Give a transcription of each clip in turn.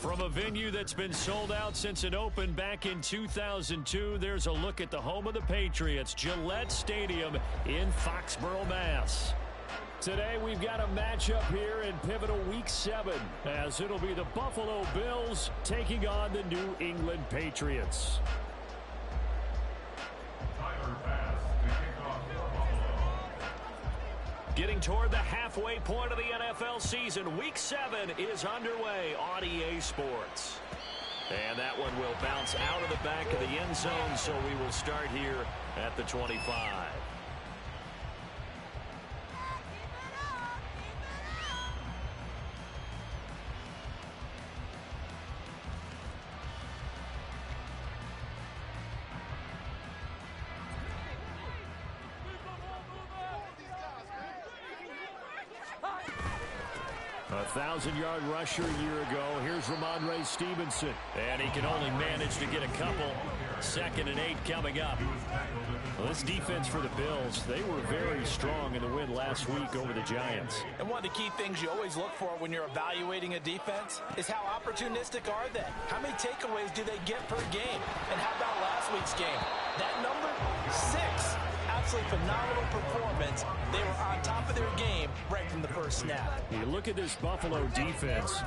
From a venue that's been sold out since it opened back in 2002, there's a look at the home of the Patriots, Gillette Stadium in Foxborough, Mass. Today we've got a matchup here in pivotal Week 7, as it'll be the Buffalo Bills taking on the New England Patriots. Getting toward the halfway point of the NFL season, Week 7 is underway on EA Sports. And that one will bounce out of the back of the end zone, so we will start here at the 25. A 1,000-yard rusher a year ago. Here's Ramondre Stevenson. And he can only manage to get a couple. 2nd and 8 coming up. Well, this defense for the Bills, they were very strong in the win last week over the Giants. And one of the key things you always look for when you're evaluating a defense is how opportunistic are they? How many takeaways do they get per game? And how about last week's game? That number, 6. Absolutely phenomenal performance. They were on top of their game right from the first snap. You look at this Buffalo defense.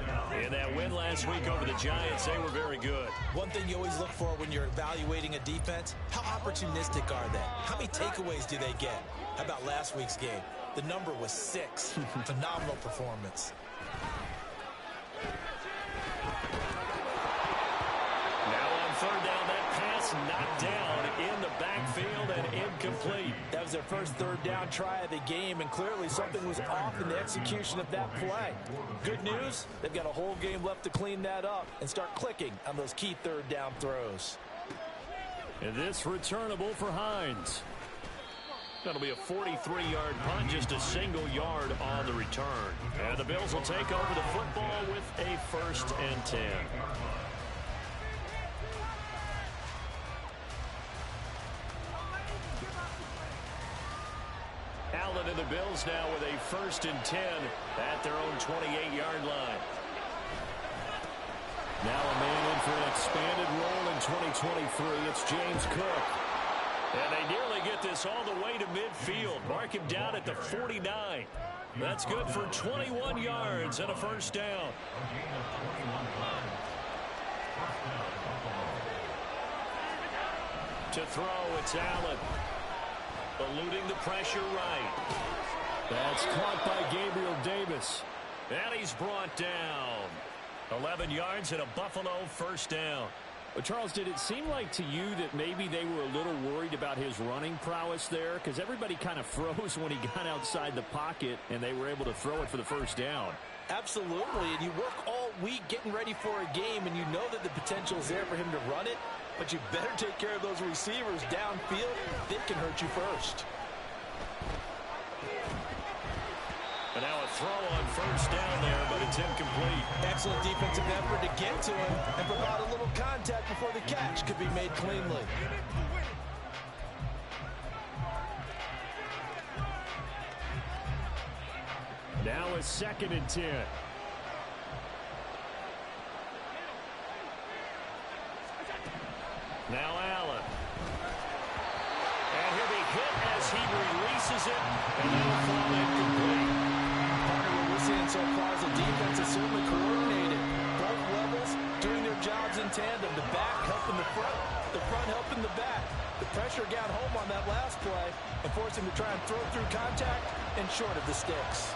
In that win last week over the Giants, they were very good. One thing you always look for when you're evaluating a defense, how opportunistic are they? How many takeaways do they get? How about last week's game? The number was 6. Phenomenal performance. Now on 3rd down, that pass knocked down in the backfield and incomplete. That was their first 3rd down try of the game, and clearly something was off in the execution of that play. Good news, they've got a whole game left to clean that up and start clicking on those key 3rd down throws. And this returnable for Hines. That'll be a 43-yard punt, just a single yard on the return. And the Bills will take over the football with a 1st and 10. Allen and the Bills now with a 1st and 10 at their own 28-yard line. Now a man in for an expanded role in 2023. It's James Cook. And they nearly get this all the way to midfield. Mark him down at the 49. That's good for 21 yards and a 1st down. To throw, it's Allen. Eluding the pressure right. That's caught by Gabriel Davis. And he's brought down. 11 yards and a Buffalo 1st down. Well, Charles, did it seem like to you that maybe they were a little worried about his running prowess there? Because everybody kind of froze when he got outside the pocket, and they were able to throw it for the 1st down. Absolutely, and you work all week getting ready for a game, and you know that the potential is there for him to run it, but you better take care of those receivers downfield. They can hurt you first. And now a throw on 1st down there, but it's incomplete. Excellent defensive effort to get to him and provide a little contact before the catch could be made cleanly. Now a 2nd and 10. Now Allen. And he'll be hit as he releases it, and it'll fall incomplete. Partner, what we're seeing so far is the defense is certainly coordinated. Both levels doing their jobs in tandem. The back helping the front helping the back. The pressure got home on that last play and forced him to try and throw through contact and short of the sticks.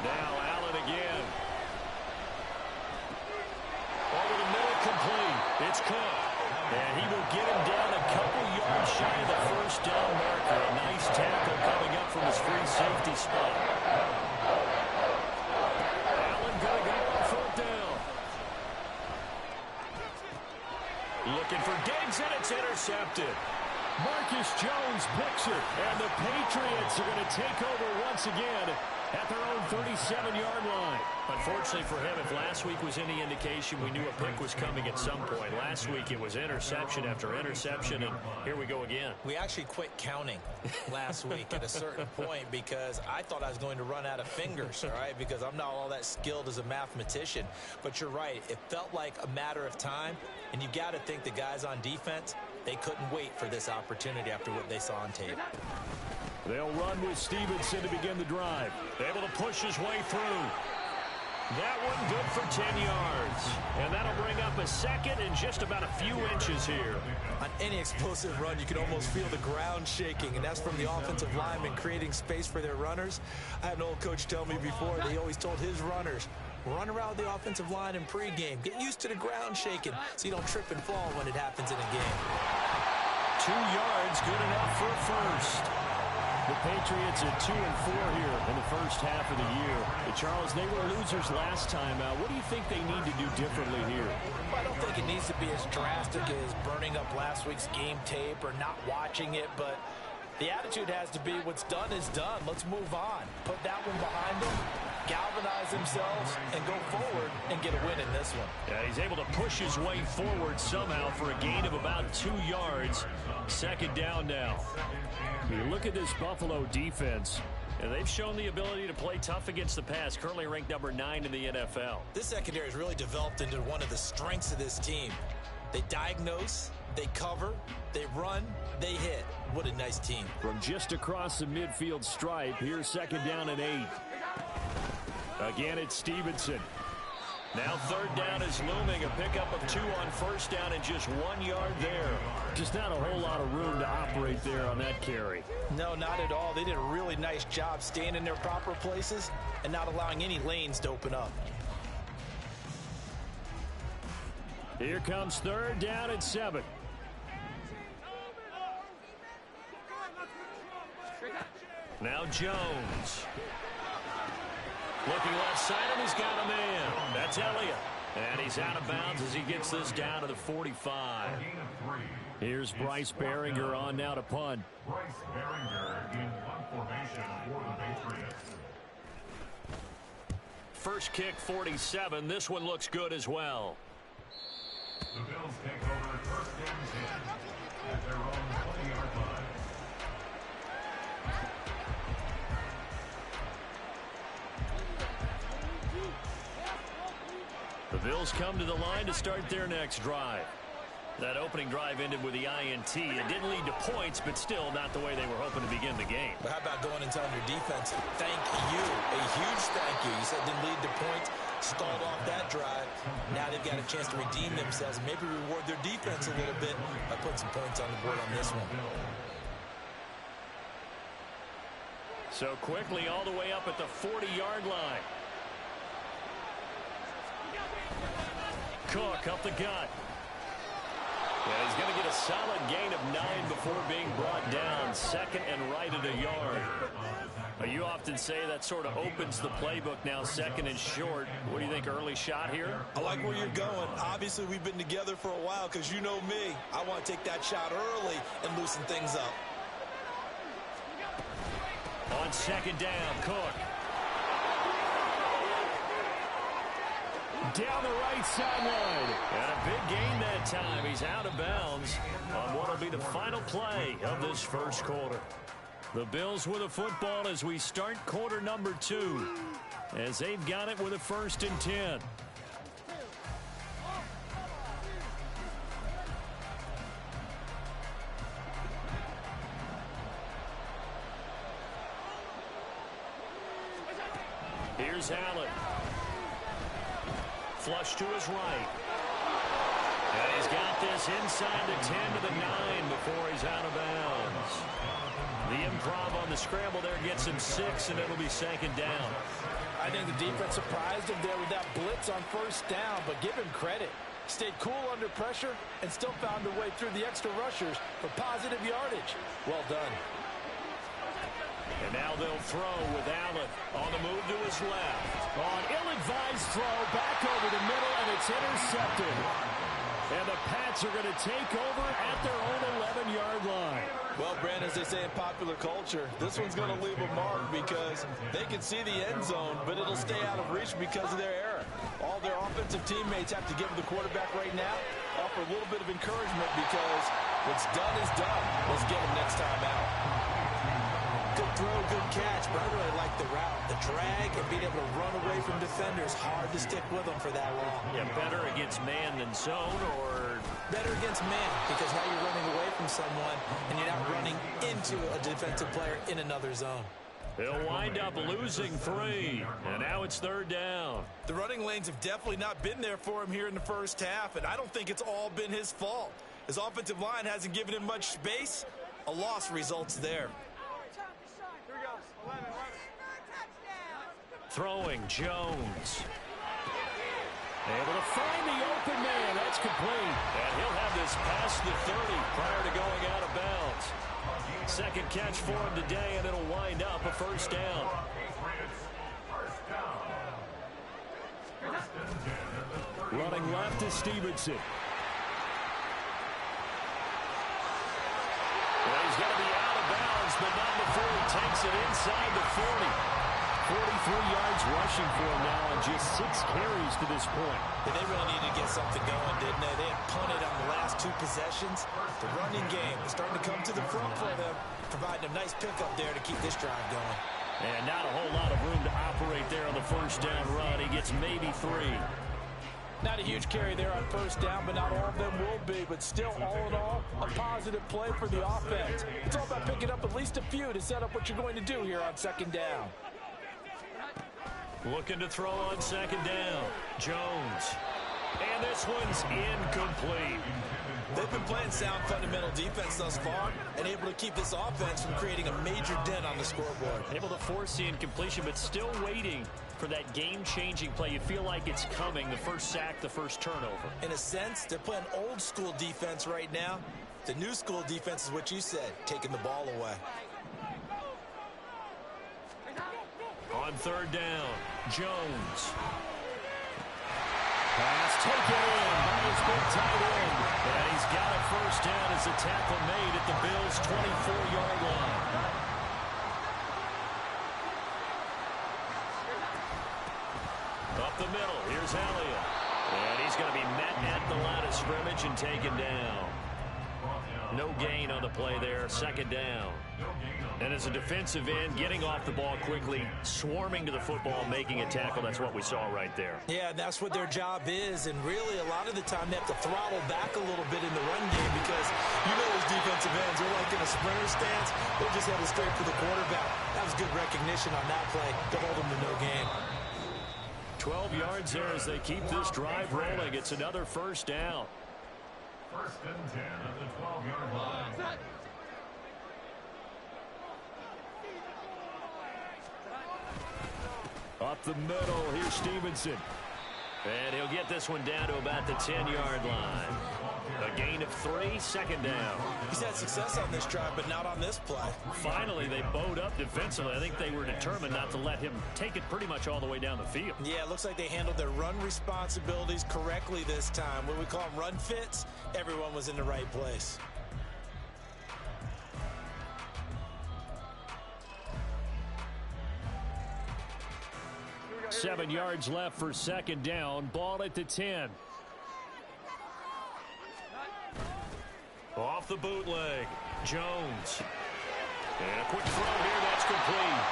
Now Allen again. Over the middle, complete. It's Cook. And he will get him down a couple yards shy of the 1st down marker. A nice tackle coming up from his free safety spot. Allen going to go on 4th down. Looking for Diggs, and it's intercepted. Marcus Jones picks it, and the Patriots are going to take over once again at their own 37-yard line. Unfortunately for him, if last week was any indication, we knew a pick was coming at some point. Last week it was interception after interception, and here we go again. We actually quit counting last week at a certain point because I thought I was going to run out of fingers, all right, because I'm not all that skilled as a mathematician. But you're right. It felt like a matter of time, and you got to think the guys on defense, they couldn't wait for this opportunity after what they saw on tape. They'll run with Stevenson to begin the drive. Able to push his way through. That one good for 10 yards. And that'll bring up a second and just about a few inches here. On any explosive run, you can almost feel the ground shaking, and that's from the offensive linemen creating space for their runners. I had an old coach tell me before that he always told his runners, run around the offensive line in pregame. Get used to the ground shaking so you don't trip and fall when it happens in a game. 2 yards, good enough for a first. The Patriots at 2-4 here in the first half of the year. But Charles, they were losers last time out. What do you think they need to do differently here? Well, I don't think it needs to be as drastic as burning up last week's game tape or not watching it, but the attitude has to be what's done is done. Let's move on. Put that one behind them, galvanize themselves, and go forward and get a win in this one. Yeah, he's able to push his way forward somehow for a gain of about 2 yards. Second down now. You look at this Buffalo defense, and they've shown the ability to play tough against the pass, currently ranked number 9 in the NFL. This secondary has really developed into one of the strengths of this team. They diagnose, they cover, they run, they hit. What a nice team. From just across the midfield stripe, here's second down and 8. Again, it's Stevenson. Now third down is looming. A pickup of 2 on first down and just 1 yard there. Just not a whole lot of room to operate there on that carry. No, not at all. They did a really nice job staying in their proper places and not allowing any lanes to open up. Here comes third down and 7. Now Jones. Looking left side, and he's got a man. That's Elliott. And he's out of bounds as he gets this down to the 45. Here's Bryce Behringer on now to punt. Bryce Behringer in punt formation for the Patriots. First kick, 47. This one looks good as well. The Bills take over first and 10 at their own 20-yard line. The Bills come to the line to start their next drive. That opening drive ended with the INT. It didn't lead to points, but still not the way they were hoping to begin the game. But how about going and telling your defense, thank you, a huge thank you. You said didn't lead to points, stalled off that drive. Now they've got a chance to redeem themselves and maybe reward their defense a little bit by putting some points on the board on this one. So quickly all the way up at the 40-yard line. Cook up the gut. Yeah, he's going to get a solid gain of 9 before being brought down. Second and right at a yard. You often say that sort of opens the playbook now, second and short. What do you think, early shot here? I like where you're going. Obviously, we've been together for a while because you know me. I want to take that shot early and loosen things up. On second down, Cook. Down the right sideline. And a big gain that time. He's out of bounds on what will be the final play of this first quarter. The Bills with a football as we start quarter number 2. As they've got it with a first and 10. Here's Allen. Flush to his right. And he's got this inside the 10 to the 9 before he's out of bounds. The improv on the scramble there gets him 6, and it'll be second down. I think the defense surprised him there with that blitz on first down, but give him credit. Stayed cool under pressure and still found a way through the extra rushers for positive yardage. Well done. And now they'll throw with Allen on the move to his left. On ill-advised throw back over the middle, and it's intercepted. And the Pats are going to take over at their own 11-yard line. Well Brandon, as they say in popular culture, this one's going to leave a mark because they can see the end zone, but it'll stay out of reach because of their error. All their offensive teammates have to give the quarterback right now, offer a little bit of encouragement because what's done is done. Let's get him next time out. Good throw, good catch, but I really like the route. The drag and being able to run away from defenders, hard to stick with them for that long. Yeah, better against man than zone, or better against man, because now you're running away from someone and you're not running into a defensive player in another zone. He'll wind up losing 3, and now it's 3rd down. The running lanes have definitely not been there for him here in the first half, and I don't think it's all been his fault. His offensive line hasn't given him much space. A loss results there. Throwing, Jones. Able to find the open man. That's complete. And he'll have this past the 30 prior to going out of bounds. Second catch for him today, and it'll wind up a 1st down. Running left is Stevenson. Well, he's going to be out of bounds, but not before he takes it inside the 40. 43 yards rushing for him now on just 6 carries to this point. But they really needed to get something going, didn't they? They had punted on the last 2 possessions. The running game is starting to come to the front for them, providing a nice pickup there to keep this drive going. And not a whole lot of room to operate there on the 1st down run. He gets maybe 3. Not a huge carry there on 1st down, but not all of them will be. But still, all in all, a positive play for the offense. It's all about picking up at least a few to set up what you're going to do here on 2nd down. Looking to throw on 2nd down. Jones. And this one's incomplete. They've been playing sound fundamental defense thus far and able to keep this offense from creating a major dent on the scoreboard. Able to force the incompletion, but still waiting for that game-changing play. You feel like it's coming, the first sack, the first turnover. In a sense, they're playing old-school defense right now. The new school defense is what you said, taking the ball away. On 3rd down, Jones. Pass taken in by his big tight end. And he's got a 1st down as a tackle made at the Bills' 24-yard line. Up the middle, here's Elliott. And he's going to be met at the line of scrimmage and taken down. No gain on the play there, 2nd down. And as a defensive end, getting off the ball quickly, swarming to the football, making a tackle, that's what we saw right there. Yeah, that's what their job is, and really a lot of the time they have to throttle back a little bit in the run game because you know those defensive ends, they're like in a sprinter stance, they're just headed straight for the quarterback. That was good recognition on that play to hold them to no gain. 12 yards there as they keep this drive rolling. It's another 1st down. 1st and 10 at the 12-yard line. Up the middle, here's Stevenson. And he'll get this one down to about the 10-yard line. A gain of 3, 2nd down. He's had success on this drive, but not on this play. Finally, they bowed up defensively. I think they were determined not to let him take it pretty much all the way down the field. Yeah, it looks like they handled their run responsibilities correctly this time. What we call them run fits, everyone was in the right place. 7 yards left for 2nd down. Ball at the 10. Off the bootleg. Jones. And a quick throw here. That's complete.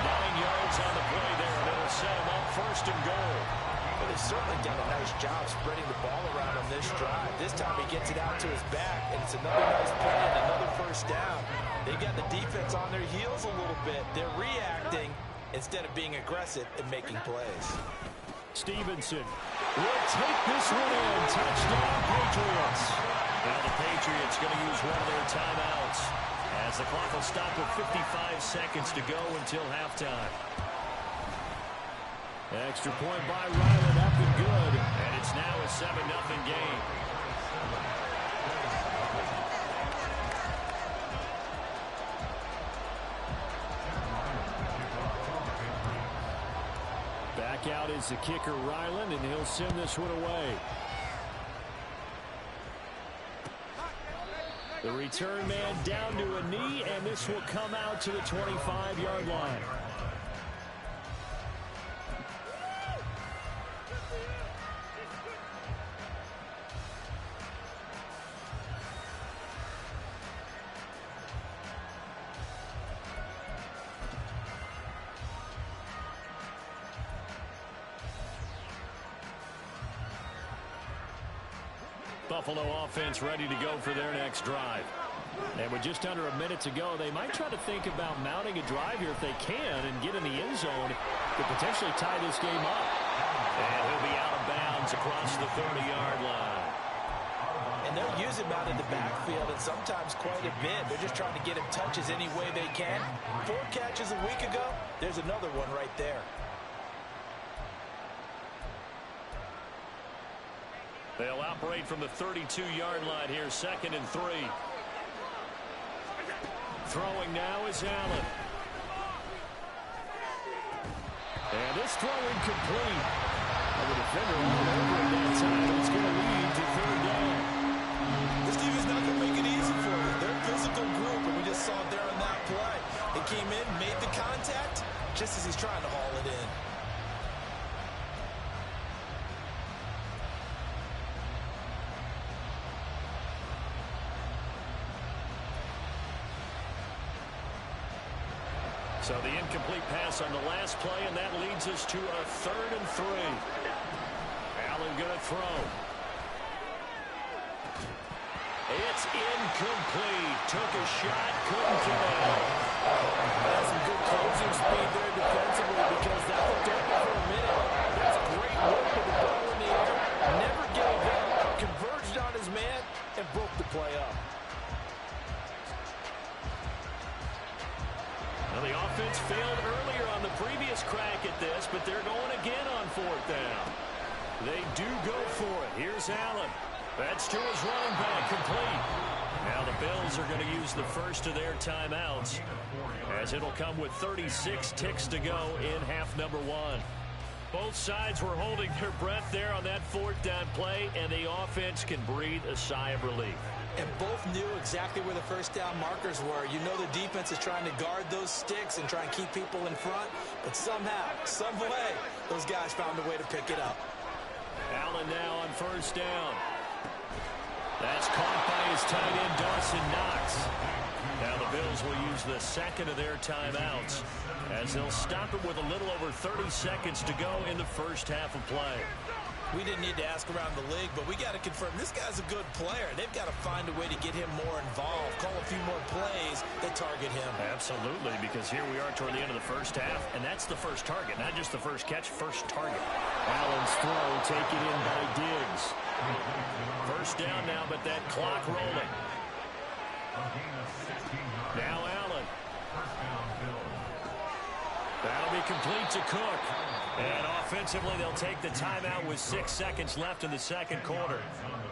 9 yards on the play there. And it'll set him up 1st and goal. Well, they've certainly done a nice job spreading the ball around on this drive. This time he gets it out to his back, and it's another nice play and another 1st down. They've got the defense on their heels a little bit. They're reacting instead of being aggressive and making plays. Stevenson will take this one in. Touchdown, Patriots. Now the Patriots going to use one of their timeouts as the clock will stop with 55 seconds to go until halftime. Extra point by Ryland, up and good. And it's now a 7-0 game. Back out is the kicker, Ryland, and he'll send this one away. The return man down to a knee, and this will come out to the 25-yard line. Buffalo offense ready to go for their next drive. And with just under a minute to go, they might try to think about mounting a drive here if they can and get in the end zone to potentially tie this game up. And he'll be out of bounds across the 30-yard line. And they'll use him out in the backfield, and sometimes quite a bit. They're just trying to get him touches any way they can. 4 catches a week ago. There's another one right there. They'll operate from the 32-yard line here, 2nd and 3. Throwing now is Allen. And this throw incomplete. The defender all over at that time. It's going to lead to 3rd down. This team is not going to make it easy for you. They're a physical group, and we just saw it there on that play. It came in, made the contact, just as he's trying to haul it in. So the incomplete pass on the last play, and that leads us to a 3rd and 3. Allen going to throw. It's incomplete. Took a shot, couldn't connect. That's some good closing speed there defensively, because that looked open for a minute. That's great work with the ball in the air. Never gave up. Converged on his man and broke the play up. Well, the offense failed earlier on the previous crack at this, but they're going again on 4th down. They do go for it. Here's Allen. That's to his running back, complete. Now the Bills are going to use the first of their timeouts, as it'll come with 36 ticks to go in half number 1. Both sides were holding their breath there on that 4th down play, and the offense can breathe a sigh of relief. And both knew exactly where the first down markers were. You know the defense is trying to guard those sticks and try and keep people in front. But somehow, some way, those guys found a way to pick it up. Allen now on 1st down. That's caught by his tight end, Dawson Knox. Now the Bills will use the 2nd of their timeouts, as they'll stop it with a little over 30 seconds to go in the first half of play. We didn't need to ask around the league, but we got to confirm this guy's a good player. They've got to find a way to get him more involved, call a few more plays that target him. Absolutely, because here we are toward the end of the first half, and that's the first target, not just the first catch, first target. Allen's throw taken in by Diggs. 1st down now, but that clock rolling. Now Allen. That'll be complete to Cook. And offensively, they'll take the timeout with 6 seconds left in the 2nd quarter.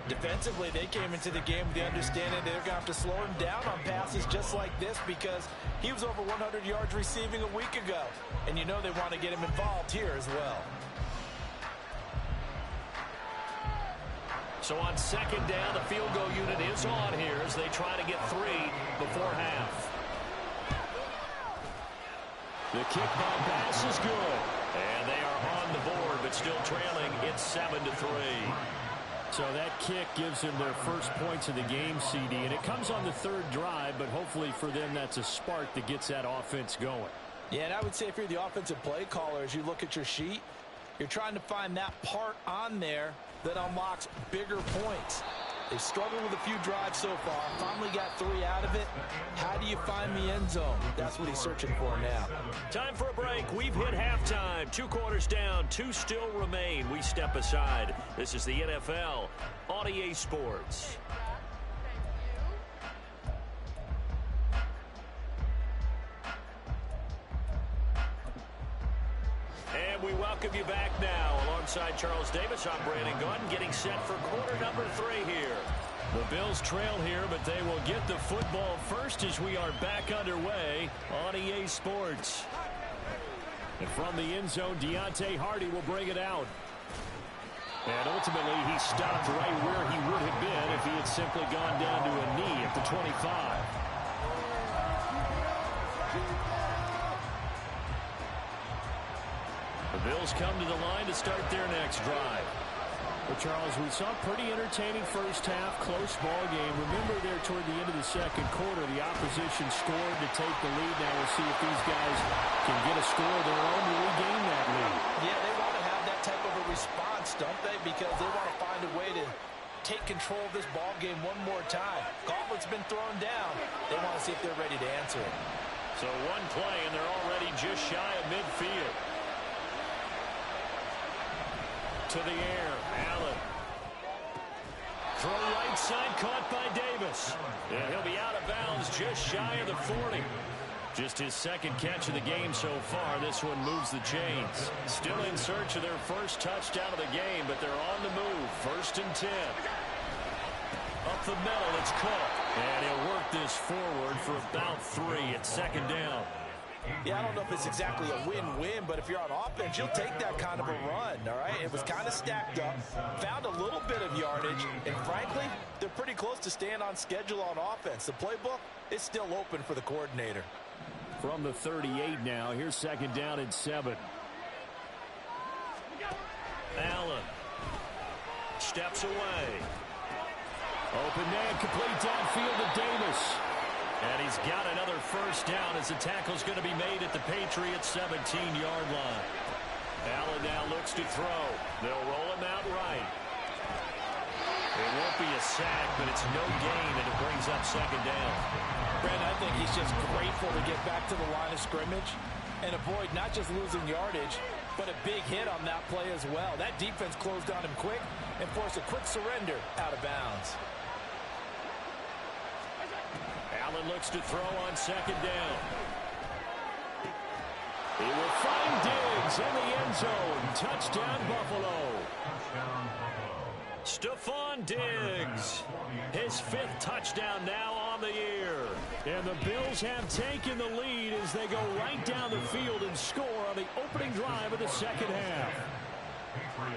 Defensively, they came into the game with the understanding they're going to have to slow him down on passes just like this, because he was over 100 yards receiving a week ago. And you know they want to get him involved here as well. So on 2nd down, the field goal unit is on here as they try to get 3 before half. The kick by pass is good. And they are on the board, but still trailing. It's 7-3. So that kick gives them their first points of the game, CD. And it comes on the 3rd drive, but hopefully for them that's a spark that gets that offense going. Yeah, and I would say if you're the offensive play caller, as you look at your sheet, you're trying to find that part on there that unlocks bigger points. They've struggled with a few drives so far. Finally got 3 out of it. How do you find the end zone? That's what he's searching for now. Time for a break. We've hit halftime. 2 quarters down. 2 still remain. We step aside. This is the NFL on EA Sports. And we welcome you back now. Alongside Charles Davis, I'm Brandon Gunn, getting set for quarter number 3 here. The Bills trail here, but they will get the football first as we are back underway on EA Sports. And from the end zone, Deontay Hardy will bring it out. And ultimately, he stopped right where he would have been if he had simply gone down to a knee at the 25. The Bills come to the line to start their next drive. Well, Charles, we saw a pretty entertaining first half, close ball game. Remember there toward the end of the second quarter, the opposition scored to take the lead. Now we'll see if these guys can get a score of their own to regain that lead. Yeah, they want to have that type of a response, don't they? Because they want to find a way to take control of this ball game one more time. Gauntlet's been thrown down. They want to see if they're ready to answer it. So one play, and they're already just shy of midfield. To the air, Allen. Throw right side, caught by Davis. And he'll be out of bounds just shy of the 40. Just his second catch of the game so far. This one moves the chains. Still in search of their first touchdown of the game, but they're on the move. 1st and 10. Up the middle, it's Cook. And he'll work this forward for about 3 at 2nd down. Yeah, I don't know if it's exactly a win-win, but if you're on offense, you'll take that kind of a run, all right? It was kind of stacked up, found a little bit of yardage, and frankly, they're pretty close to staying on schedule on offense. The playbook is still open for the coordinator. From the 38 now, here's 2nd down and 7. Allen steps away. Open man, complete downfield to Davis. And he's got another first down as the tackle's going to be made at the Patriots' 17-yard line. Allen now looks to throw. They'll roll him out right. It won't be a sack, but it's no gain, and it brings up 2nd down. Brandon, I think he's just grateful to get back to the line of scrimmage and avoid not just losing yardage, but a big hit on that play as well. That defense closed on him quick and forced a quick surrender out of bounds. Allen looks to throw on 2nd down. He will find Diggs in the end zone. Touchdown, Buffalo. Stephon Diggs, his 5th touchdown now on the year. And the Bills have taken the lead as they go right down the field and score on the opening drive of the second half.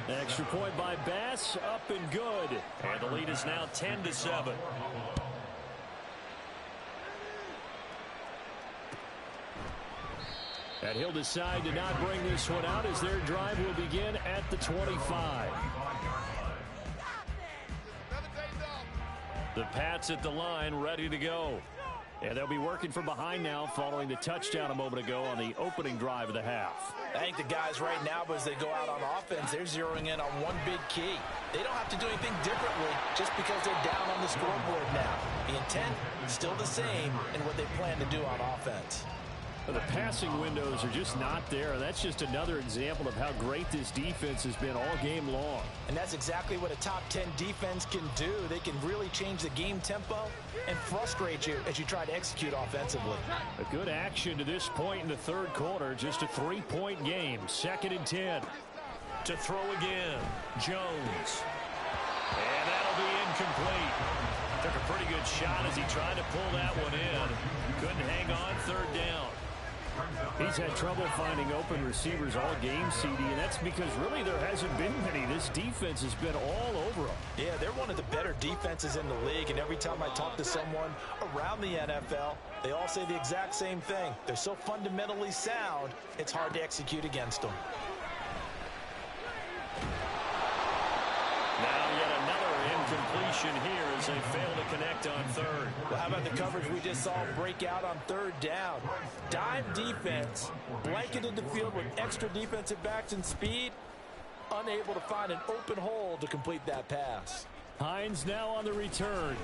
Extra point by Bass, up and good. And the lead is now 10-7. And he'll decide to not bring this one out as their drive will begin at the 25. The Pats at the line, ready to go. And they'll be working from behind now following the touchdown a moment ago on the opening drive of the half. I think the guys right now, as they go out on offense, they're zeroing in on one big key. They don't have to do anything differently just because they're down on the scoreboard now. The intent is still the same in what they plan to do on offense. The passing windows are just not there. That's just another example of how great this defense has been all game long. And that's exactly what a top 10 defense can do. They can really change the game tempo and frustrate you as you try to execute offensively. A good action to this point in the 3rd quarter. Just a 3-point game. 2nd and 10. To throw again. Jones. And that'll be incomplete. Took a pretty good shot as he tried to pull that one in. Couldn't hang on. 3rd down. He's had trouble finding open receivers all game, CD, and that's because really there hasn't been many. This defense has been all over them. Yeah, they're one of the better defenses in the league, and every time I talk to someone around the NFL, they all say the exact same thing. They're so fundamentally sound, it's hard to execute against them. Now yet another incompletion here as they fail to connect on 3rd. Well, how about the coverage we just saw break out on 3rd down? Dime defense, blanketed the field with extra defensive backs and speed, unable to find an open hole to complete that pass. Hines now on the return.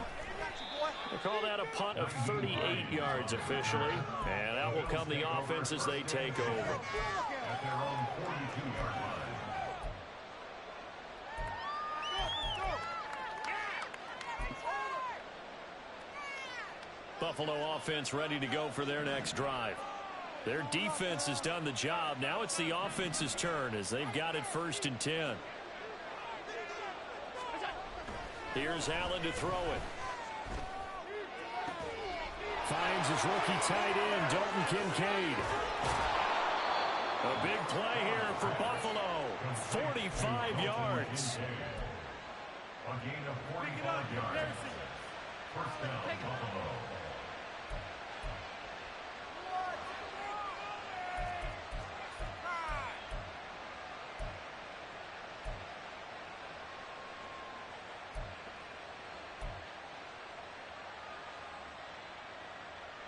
They call that a punt of 38 yards officially, and out will come the offense as they take over. At their own 42-yard line. Buffalo offense ready to go for their next drive. Their defense has done the job. Now it's the offense's turn as they've got it 1st and 10. Here's Allen to throw it. Finds his rookie tight end, Dalton Kincaid. A big play here for Buffalo. 45 yards. A gain of 45 yards. First down, Buffalo.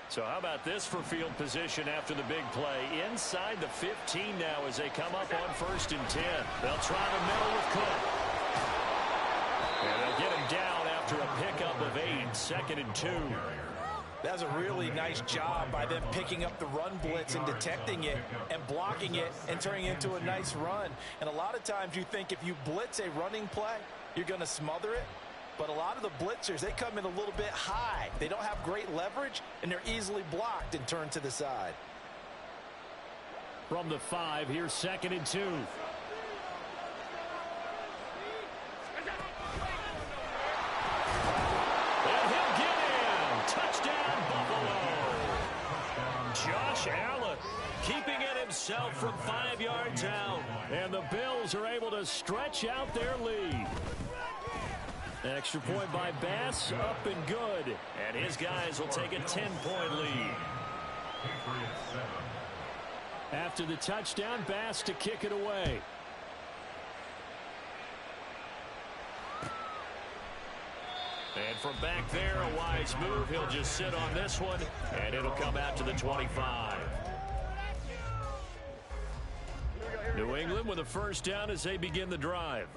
So how about this for field position after the big play? Inside the 15 now as they come up on 1st and 10. They'll try the middle with Cook. And they'll get him down after a pickup of 8, 2nd and 2. That was a really nice job by them picking up the run blitz and detecting it and blocking it and turning it into a nice run. And a lot of times you think if you blitz a running play, you're going to smother it. But a lot of the blitzers, they come in a little bit high. They don't have great leverage, and they're easily blocked and turned to the side. From the 5, here's 2nd and 2. And he'll get in. Touchdown, Buffalo. Josh Allen keeping it himself from 5 yards out. And the Bills are able to stretch out their lead. Extra point by Bass, up and good. And his guys will take a 10-point lead. After the touchdown, Bass to kick it away. And from back there, a wise move. He'll just sit on this one, and it'll come out to the 25. New England with a first down as they begin the drive.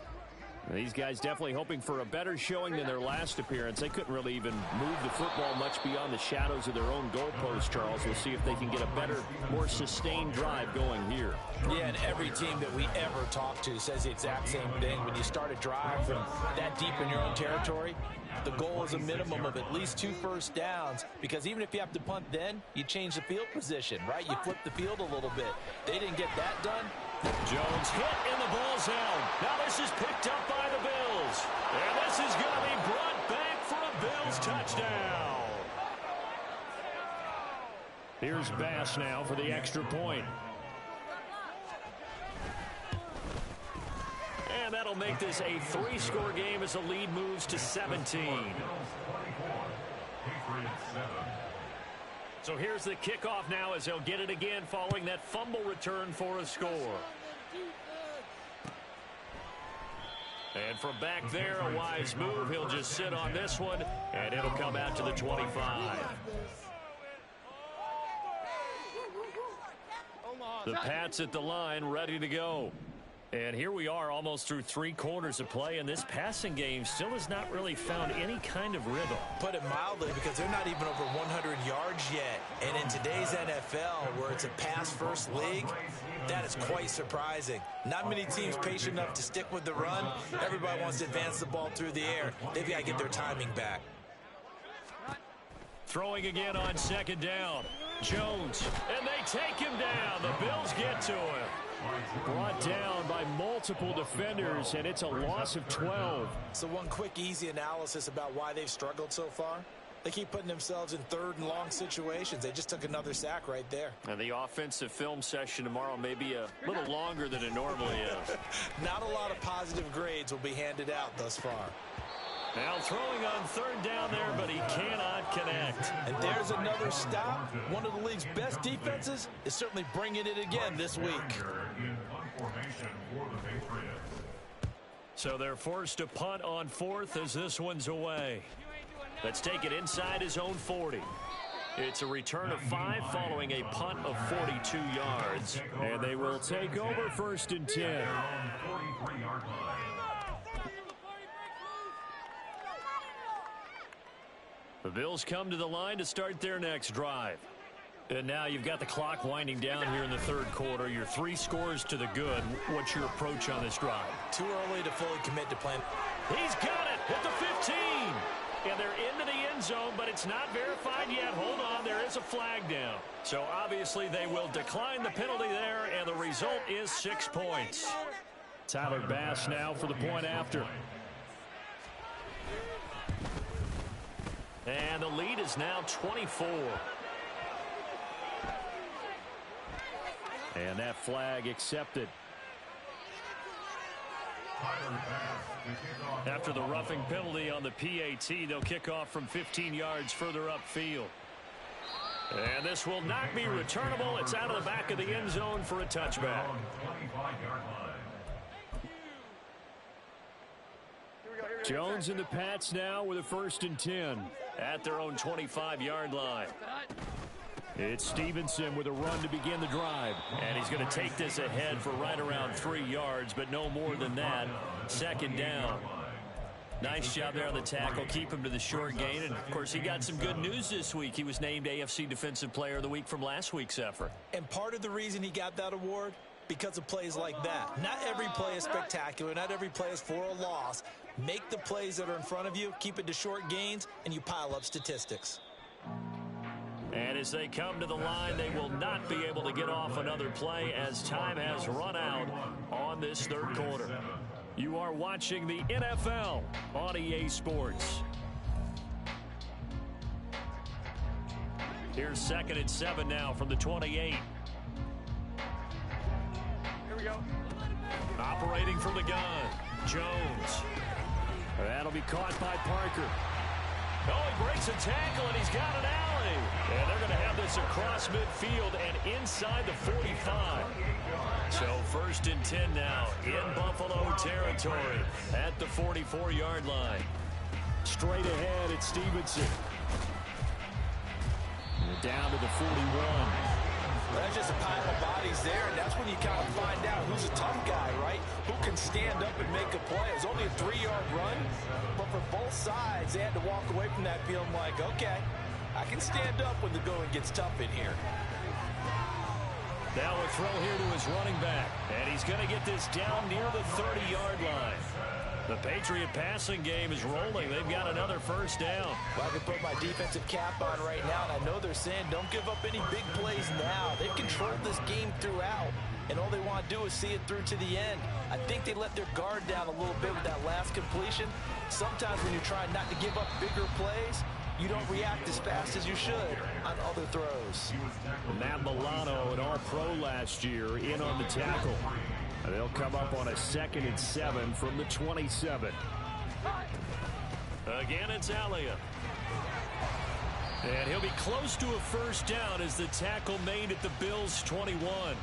These guys definitely hoping for a better showing than their last appearance. They couldn't really even move the football much beyond the shadows of their own goalpost, Charles. We'll see if they can get a better, more sustained drive going here. Yeah, and every team that we ever talk to says the exact same thing. When you start a drive from that deep in your own territory, the goal is a minimum of at least 2 first downs, because even if you have to punt then, you change the field position, right? You flip the field a little bit. They didn't get that done. Jones hit in the ball zone. Now this is picked up by the Bills. And this is going to be brought back for a Bills touchdown. Here's Bass now for the extra point. And that'll make this a 3-score game as the lead moves to 17. So here's the kickoff now as they'll get it again following that fumble return for a score. And from back there, a wise move. He'll just sit on this one, and it'll come out to the 25. The Pats at the line, ready to go. And here we are almost through 3 quarters of play, and this passing game still has not really found any kind of rhythm. Put it mildly, because they're not even over 100 yards yet. And in today's NFL, where it's a pass-first league, that is quite surprising. Not many teams patient enough to stick with the run. Everybody wants to advance the ball through the air. They've got to get their timing back. Throwing again on 2nd down. Jones, and they take him down. The Bills get to him. Brought down by multiple defenders, and it's a loss of 12. So one quick, easy analysis about why they've struggled so far. They keep putting themselves in 3rd and long situations. They just took another sack right there. And the offensive film session tomorrow may be a little longer than it normally is. Not a lot of positive grades will be handed out thus far. Now throwing on 3rd down there, but he cannot connect. And there's another stop. One of the league's best defenses is certainly bringing it again this week. So they're forced to punt on 4th as this one's away. Let's take it inside his own 40. It's a return of 5 following a punt of 42 yards. And they will take over 1st and 10. The Bills come to the line to start their next drive. And now you've got the clock winding down here in the 3rd quarter. You're 3 scores to the good. What's your approach on this drive? Too early to fully commit to playing. He's got it at the 15. And they're into the end zone, but it's not verified yet. Hold on, there is a flag down. So obviously they will decline the penalty there, and the result is 6 points. Tyler Bass now for the point after. And the lead is now 24. And that flag accepted. After the roughing penalty on the PAT, they'll kick off from 15 yards further upfield. And this will not be returnable. It's out of the back of the end zone for a touchback. Jones and the Pats now with a 1st and 10 at their own 25-yard line. It's Stevenson with a run to begin the drive. And he's going to take this ahead for right around 3 yards, but no more than that. 2nd down. Nice job there on the tackle. Keep him to the short gain. And, of course, he got some good news this week. He was named AFC Defensive Player of the Week from last week's effort. And part of the reason he got that award, because of plays like that. Not every play is spectacular. Not every play is for a loss. Make the plays that are in front of you, keep it to short gains, and you pile up statistics. And as they come to the line, they will not be able to get off another play as time has run out on this 3rd quarter. You are watching the NFL on EA Sports. Here's 2nd and 7 now from the 28. Here we go. Operating from the gun, Jones. That'll be caught by Parker. Oh, he breaks a tackle, and he's got an alley. And they're going to have this across midfield and inside the 45. So 1st and 10 now in Buffalo territory at the 44-yard line. Straight ahead, it's Stevenson. And down to the 41. That's just a pile of bodies there, and that's when you kind of find out who's a tough guy, right? Who can stand up and make a play. It was only a 3-yard run, but for both sides, they had to walk away from that feeling like, okay, I can stand up when the going gets tough in here. Now a throw here to his running back, and he's going to get this down near the 30-yard line. The Patriot passing game is rolling. They've got another 1st down. Well, I can put my defensive cap on right now, and I know they're saying don't give up any big plays now. They've controlled this game throughout, and all they want to do is see it through to the end. I think they let their guard down a little bit with that last completion. Sometimes when you're trying not to give up bigger plays, you don't react as fast as you should on other throws. Matt Milano, an All-Pro last year, in on the tackle. They'll come up on a 2nd and 7 from the 27. Again, it's Elliott. And he'll be close to a 1st down as the tackle made at the Bills' 21.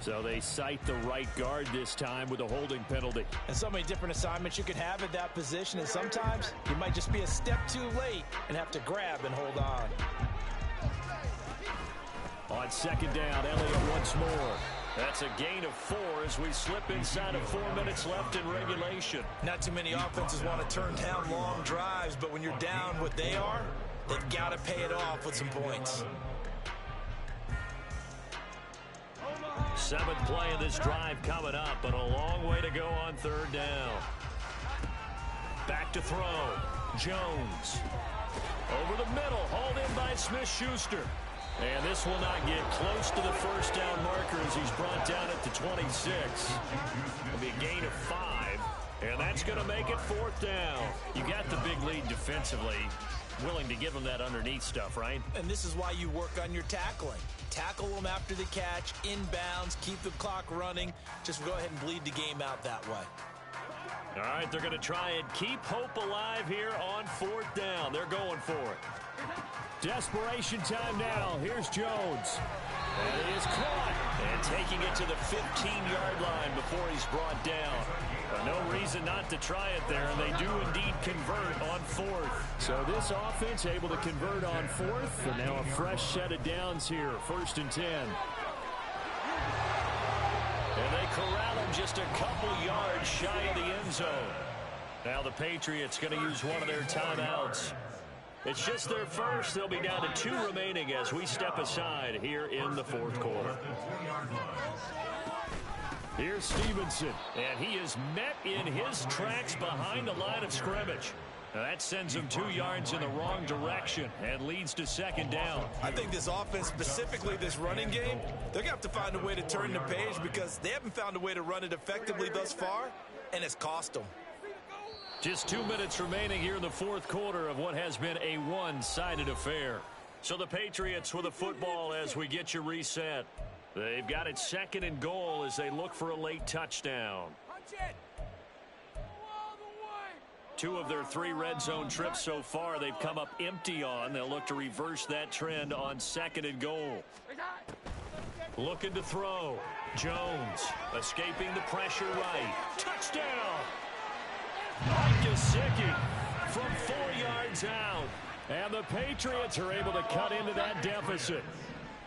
So they cite the right guard this time with a holding penalty. And so many different assignments you can have at that position, and sometimes you might just be a step too late and have to grab and hold on. On 2nd down, Elliott once more. That's a gain of 4 as we slip inside of 4 minutes left in regulation. Not too many offenses want to turn down long drives, but when you're down what they are, they've got to pay it off with some points. 7th play of this drive coming up, but a long way to go on 3rd down. Back to throw. Jones. Over the middle, hauled in by Smith-Schuster. And this will not get close to the 1st down marker as he's brought down at the 26. It'll be a gain of 5, and that's going to make it 4th down. You got the big lead defensively. Willing to give them that underneath stuff, right? And this is why you work on your tackling. Tackle them after the catch, inbounds, keep the clock running. Just go ahead and bleed the game out that way. All right, they're going to try and keep hope alive here on 4th down. They're going for it. Desperation time now. Here's Jones. And it is caught. And taking it to the 15-yard line before he's brought down. But no reason not to try it there, and they do indeed convert on 4th. So this offense able to convert on 4th, and now a fresh set of downs here. 1st and 10. And they corral him just a couple yards shy of the end zone. Now the Patriots going to use one of their timeouts. It's just their first. They'll be down to 2 remaining as we step aside here in the 4th quarter. Here's Stevenson, and he is met in his tracks behind the line of scrimmage. Now that sends him 2 yards in the wrong direction and leads to 2nd down. I think this offense, specifically this running game, they're going to have to find a way to turn the page because they haven't found a way to run it effectively thus far, and it's cost them. Just 2 minutes remaining here in the 4th quarter of what has been a one-sided affair. So the Patriots with the football as we get you reset. They've got it 2nd and goal as they look for a late touchdown. 2 of their 3 red zone trips so far they've come up empty on. They'll look to reverse that trend on 2nd and goal. Looking to throw. Jones escaping the pressure right. Touchdown! Mike Gesicki from 4 yards out. And the Patriots are able to cut into that deficit.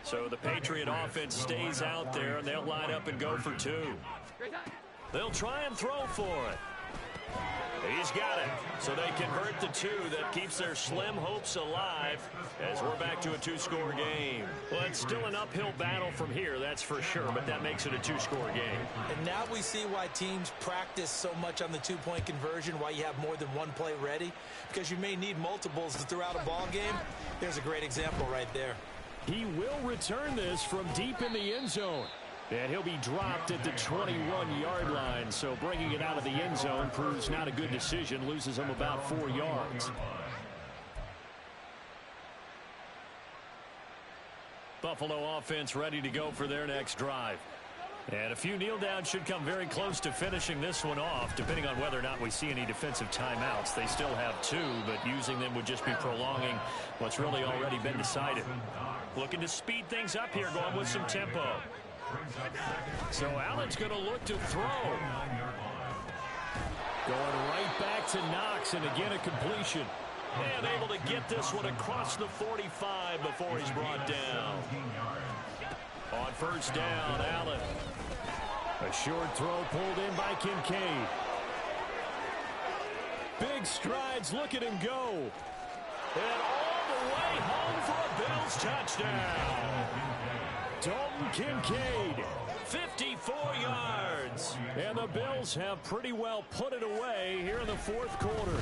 So the Patriot offense stays out there, and they'll line up and go for 2. They'll try and throw for it. He's got it. So they convert the 2. That keeps their slim hopes alive as we're back to a 2-score game. Well, it's still an uphill battle from here, that's for sure, but that makes it a 2-score game. And now we see why teams practice so much on the 2-point conversion, why you have more than one play ready, because you may need multiples throughout a ball game. There's a great example right there. He will return this from deep in the end zone. And he'll be dropped at the 21-yard line. So bringing it out of the end zone proves not a good decision. Loses him about 4 yards. Buffalo offense ready to go for their next drive. And a few kneel downs should come very close to finishing this one off, depending on whether or not we see any defensive timeouts. They still have 2, but using them would just be prolonging what's really already been decided. Looking to speed things up here, going with some tempo. So Allen's going to look to throw. Going right back to Knox, and again a completion. And able to get this one across the 45 before he's brought down. On first down, Allen. A short throw pulled in by Kincaid. Big strides, look at him go. And all the way home for a Bills touchdown. Dalton Kincaid, 54 yards. And the Bills have pretty well put it away here in the 4th quarter.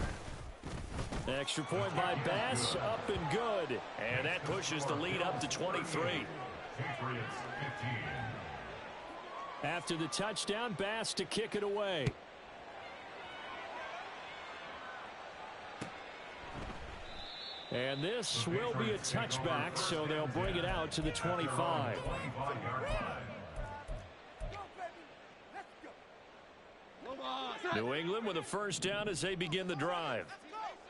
Extra point by Bass, up and good. And that pushes the lead up to 23. After the touchdown, Bass to kick it away. And this will be a touchback, so they'll bring it out to the 25. New England with a first down as they begin the drive.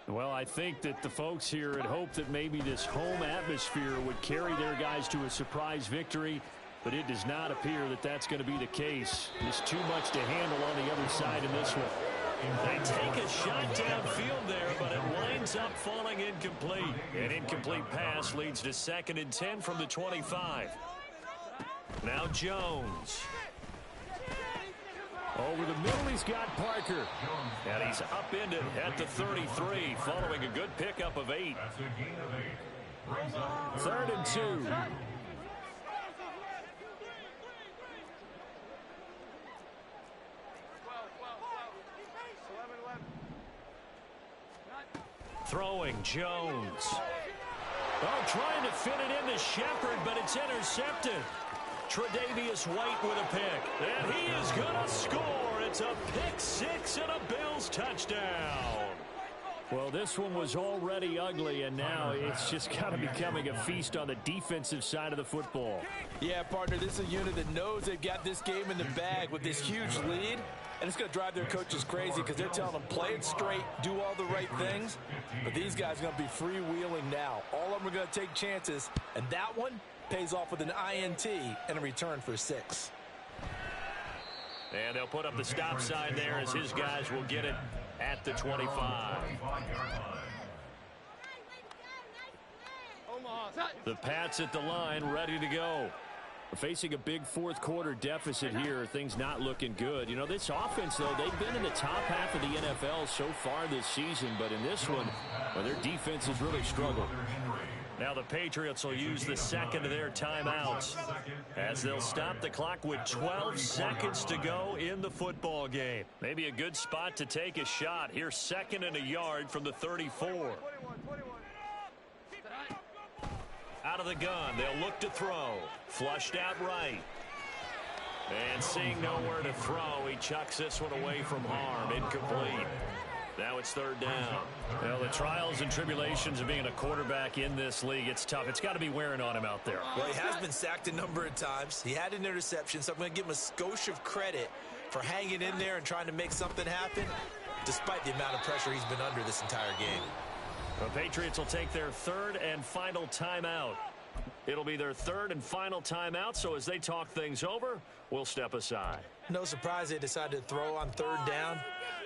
Well, I think that the folks here had hoped that maybe this home atmosphere would carry their guys to a surprise victory, but it does not appear that that's going to be the case. There's too much to handle on the other side in this one. They take a shot downfield there, but it winds up falling incomplete. An incomplete pass leads to 2nd and 10 from the 25. Now Jones. Over the middle, he's got Parker. And he's upended at the 33, following a good pickup of 8. 3rd and 2. Throwing Jones. Oh, trying to fit it into Shepard, but it's intercepted. Tre'Davious White with a pick. And he is going to score. It's a pick 6 and a Bills touchdown. Well, this one was already ugly, and now it's just kind of becoming a feast on the defensive side of the football. Yeah, partner, this is a unit that knows they've got this game in the bag with this huge lead, and it's going to drive their coaches crazy because they're telling them play it straight, do all the right things, but these guys are going to be freewheeling now. All of them are going to take chances, and that one pays off with an INT and a return for 6. And they'll put up the stop sign there as his guys will get it at the 25. The Pats at the line, ready to go. Facing a big 4th quarter deficit here, things not looking good. You know, this offense, though, they've been in the top half of the NFL so far this season, but in this one, well, their defense has really struggled. Now the Patriots will use the 2nd of their timeouts as they'll stop the clock with 12 seconds to go in the football game. Maybe a good spot to take a shot. Here's 2nd and a yard from the 34. Out of the gun, they'll look to throw. Flushed out right. And seeing nowhere to throw, he chucks this one away from harm. Incomplete. Now it's third down. Well, the trials and tribulations of being a quarterback in this league, it's tough. It's got to be wearing on him out there. Well, he has been sacked a number of times. He had an interception, so I'm going to give him a skosh of credit for hanging in there and trying to make something happen, despite the amount of pressure he's been under this entire game. The Patriots will take their third and final timeout. It'll be their third and final timeout, so as they talk things over, we'll step aside. No surprise they decided to throw on third down.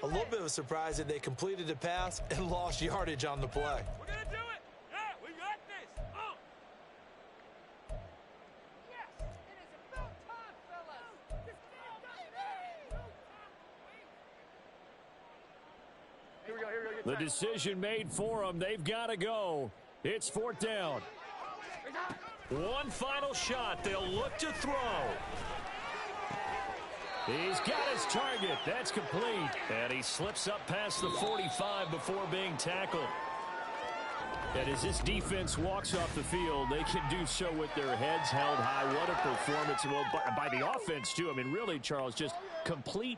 A little bit of a surprise that they completed the pass and lost yardage on the play. We're going to do it. Yeah, we got this. Yes, it is about time, fellas. This Here we go. The decision made for them. They've got to go. It's fourth down. One final shot. They'll look to throw. He's got his target. That's complete. And he slips up past the 45 before being tackled. And as this defense walks off the field, they can do so with their heads held high. What a performance. Well, by the offense, too. I mean, really, Charles, just complete